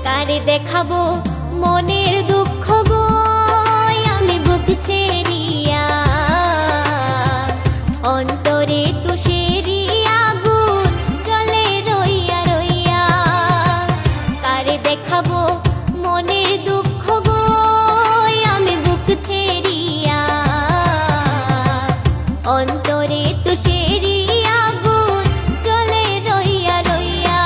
কারে দেখাবো মনের দুঃখ গো আমি বুক ছেড়িয়া, অন্তরে তুষেরি আগুন জ্বলে রইয়া রইয়া। কারে দেখাবো মনের দুঃখ গো আমি বুক ছেড়িয়া, অন্তরে তুষেরি আগুন জ্বলে রইয়া রইয়া।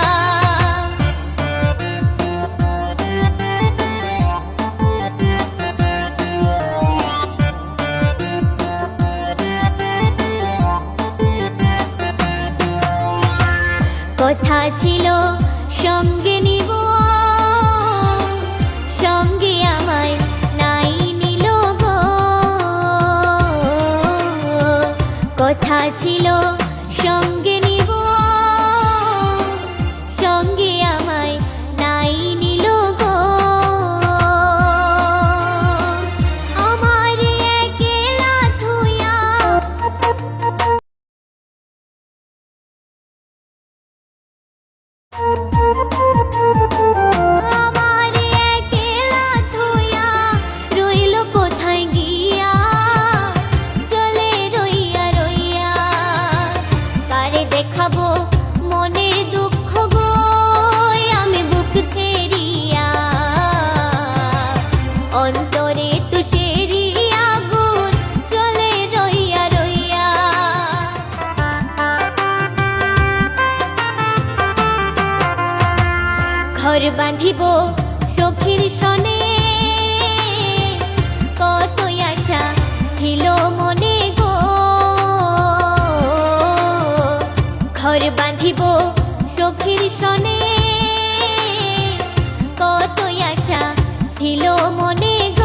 কথা ছিল সঙ্গে নিব, সঙ্গে আমায় নাই নিল গো। কথা ছিল সঙ্গে নিব, সঙ্গে আমায় নাই নিল গো। আমার একলা থুইয়া আমার একলা থুইয়া রইল কোথায় গিয়া, চলে রইয়া রইয়া। কারে দেখাবো মনের দুঃখ গো আমি বুক ছেড়িয়া, অন্তরে তুষেরি আগুন চলে রইয়া রইয়া। ঘর বাঁধিব সখীর সনে, কত আশা ছিল মনে গো। ঘর বাঁধিব সখীর সনে, কত আশা ছিল মনে গো।